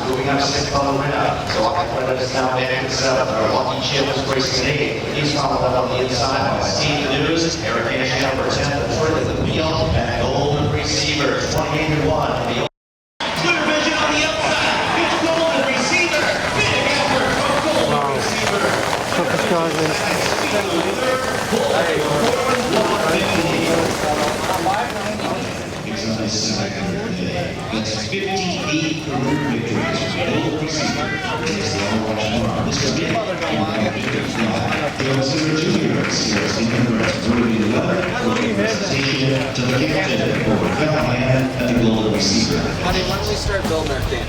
Moving up 6 on the winner. So I can put it down there and set up. Lucky Chip is racing 8. He's followed on the inside by Steve the News, Eric Anderson number 10, the third of the wheel, and Golden Receiver, 28-1. Clear vision on the outside. It's Golden Receiver. Big effort from Golden Receiver. It's 58 career victories. Golden Receiver. It's the overwatch tomorrow. Mr. Big. Dale Silver Jr. Sierra's Congrats. Rudy the Weather. Presentation to the captain for Callahan and the Golden Receiver. Honey, why don't we start building our team?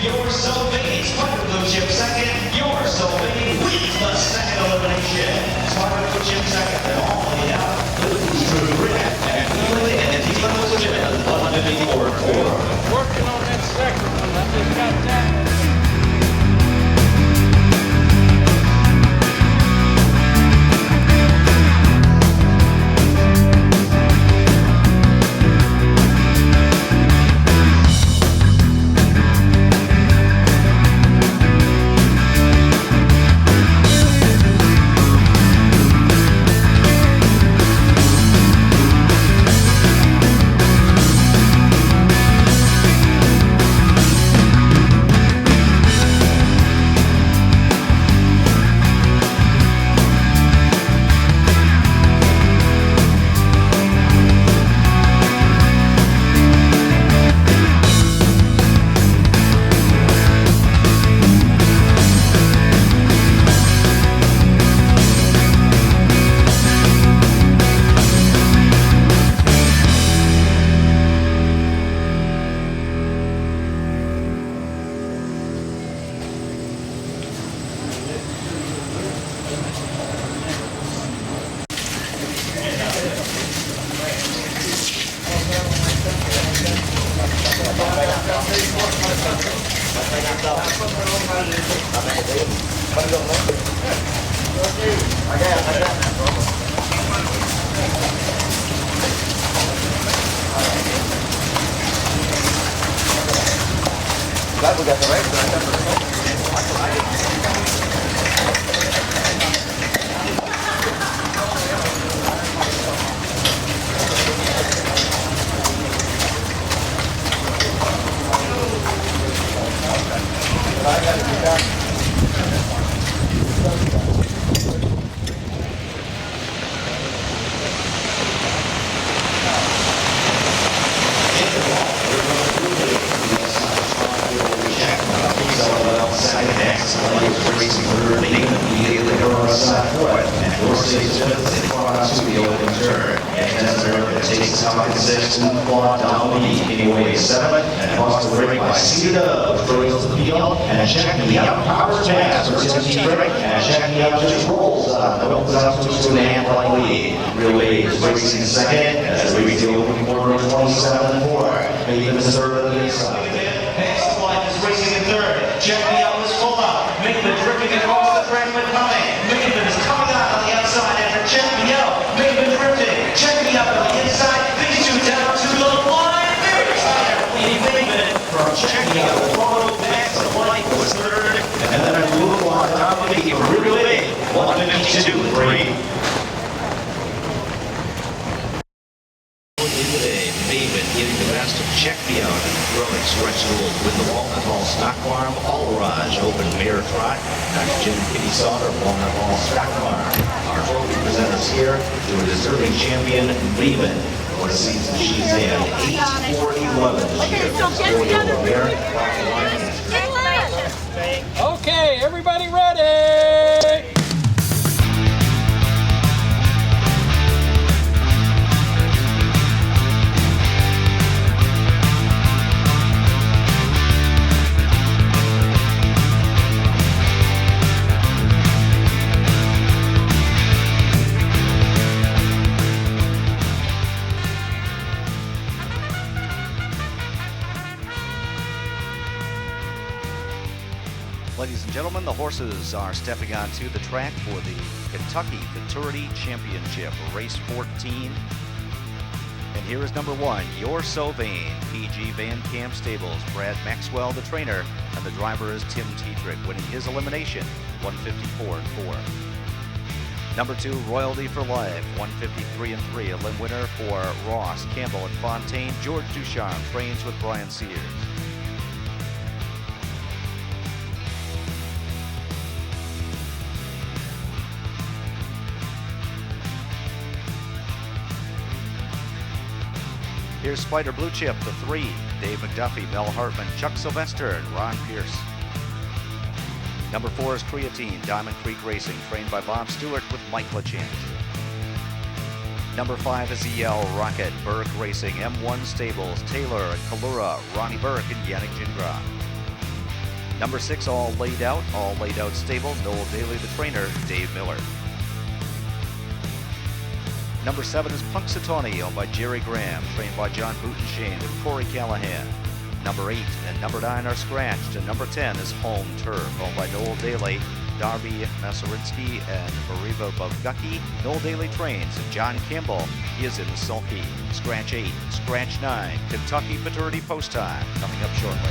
You're So Vain. Spider Blue Chip second. You're So Vain wins the second elimination. Spider Blue Chip second. And all the way out. Blue's True Grit. And Wheeling and Team Legit. 154-4. Working on that second one. I just got that. Glad we got the race, but I got the Racing third, Maven immediately goes fourth, and Dorsey's fifth, across to the open turn. And Desmond takes Falcon 6, Moonflaw, Dominique, anyway 7, and across the break by C-Dub, throws the field, and Check Me Out, powers pass, or Timothy break, and Check Me Out just rolls up, and opens up to an amp-like lead. Relay is racing second, as we the open quarter 27-4. Maven is third on the inside. Next flight is racing in third. Check Me Out is full up. Maven drifting across the track but coming. Maven is coming out on the outside after Check Me Out. Maven drifting. Check Me Out on the inside. These two down to the line. Very tired. Leading Maven from Check Me Out. Follow back to White was third. And then a move on Dominique Relay. 152-3. Maven getting the best of Check Me Out and throwing stretch gold with the Walnut Hall Stock Farm All Garage Open Mare Trot. Dr. Jim Kitty Sauter, Walnut Hall Stock Farm. Our trophy presenters here to a deserving champion, Maven. What a season she's in. 8-4-11 this year. Okay, everybody ready? Ladies and gentlemen, the horses are stepping onto the track for the Kentucky Futurity Championship, race 14. And here is number 1, You're So Vain, PG Van Camp Stables, Brad Maxwell, the trainer, and the driver is Tim Tetrick, winning his elimination, 154-4. Number 2, Royalty for Life, 153-3, a limb winner for Ross, Campbell, and Fontaine. George Ducharme trains with Brian Sears. Here's Spider Blue Chip, the 3, Dave McDuffie, Mel Hartman, Chuck Sylvester, and Ron Pierce. Number 4 is Creatine, Diamond Creek Racing, trained by Bob Stewart with Mike LeChance. Number 5 is EL Rocket, Burke Racing, M1 Stables, Taylor and Kalura, Ronnie Burke, and Yannick Gingras. Number 6, all laid out stable, Noel Daly, the trainer, Dave Miller. Number 7 is Punxsutawney, owned by Jerry Graham, trained by John Bootenshane with Corey Callahan. Number 8 and number 9 are scratched, and number 10 is Home Turf, owned by Noel Daly, Darby Masarinsky, and Mariva Bogducki. Noel Daly trains, and John Campbell is in the sulky. Scratch 8, scratch 9, Kentucky Futurity post time, coming up shortly.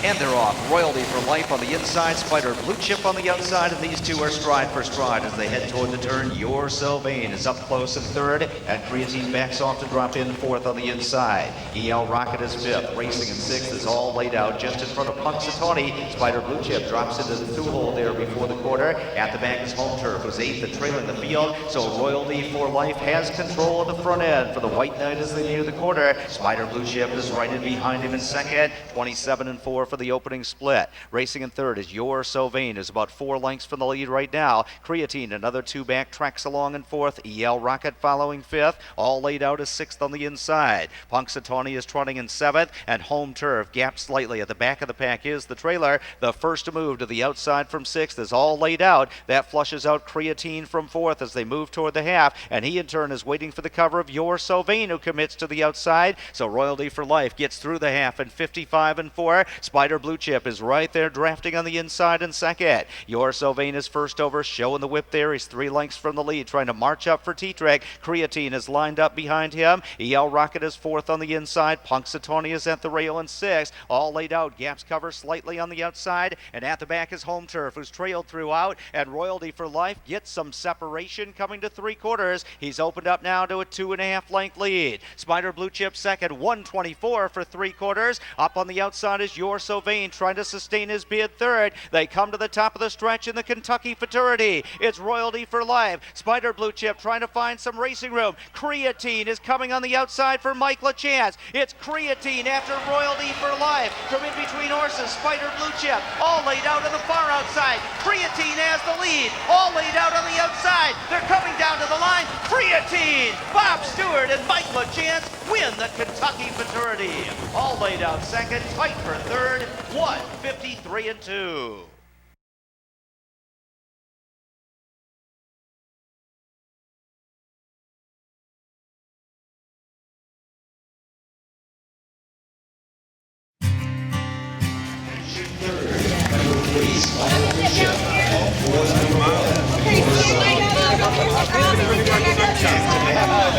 And they're off. Royalty for life on the inside, Spider Blue Chip on the outside, and these two are stride for stride as they head toward the turn. Your Sylvain is up close in third, and Creatine backs off to drop in fourth on the inside. EL Rocket is fifth. Racing in sixth is all laid out just in front of Punxsutawney. Spider Blue Chip drops into the two-hole there before the quarter. At the back is Home Turf, who's eighth and trailing the field. So Royalty for life has control of the front end for the White Knight as they near the quarter. Spider Blue Chip is right in behind him in second. 27-4 for the opening split. Racing in third is Your Sylvain, who's about 4 lengths from the lead right now. Creatine, another 2 back, tracks along in fourth. EL Rocket following fifth. All laid out is sixth on the inside. Punxsutawney is trotting in seventh, and Home Turf gaps slightly. At the back of the pack is the trailer. The first to move to the outside from sixth is all laid out. That flushes out Creatine from fourth as they move toward the half, and he in turn is waiting for the cover of Your Sylvain, who commits to the outside. So Royalty for Life gets through the half in 55-4. Spider Blue Chip is right there drafting on the inside in second. Your Sylvain is first over, showing the whip there. He's 3 lengths from the lead, trying to march up for T-Trek. Creatine is lined up behind him. EL Rocket is fourth on the inside. Punxsutawney is at the rail in sixth. All laid out, gaps cover slightly on the outside, and at the back is Home Turf, who's trailed throughout, and Royalty for Life gets some separation coming to 3/4. He's opened up now to a 2.5 length lead. Spider Blue Chip second, 124 for 3/4. Up on the outside is Your Sylvain, trying to sustain his bid third. They come to the top of the stretch in the Kentucky Futurity. It's Royalty for Life. Spider Blue Chip trying to find some racing room. Creatine is coming on the outside for Mike LaChance. It's Creatine after Royalty for Life. From in between horses, Spider Blue Chip all laid out on the far outside. Creatine has the lead. All laid out on the outside. They're coming down to the line. Creatine, Bob Stewart, and Mike LaChance win the Kentucky Futurity. All laid out second, tight for third, 153-2.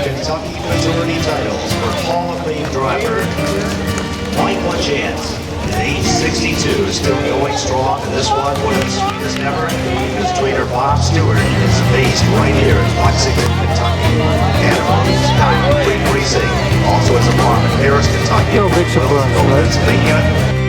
Kentucky Futurity titles for Hall of Fame driver Mike LaChance. At age 62, still going strong, and this one as sweet as ever. His trainer Bob Stewart is based right here in Lexington, Kentucky, and owns Diamond Creek Racing. Also has a farm in Paris, Kentucky. No big surprise, right? Pennsylvania.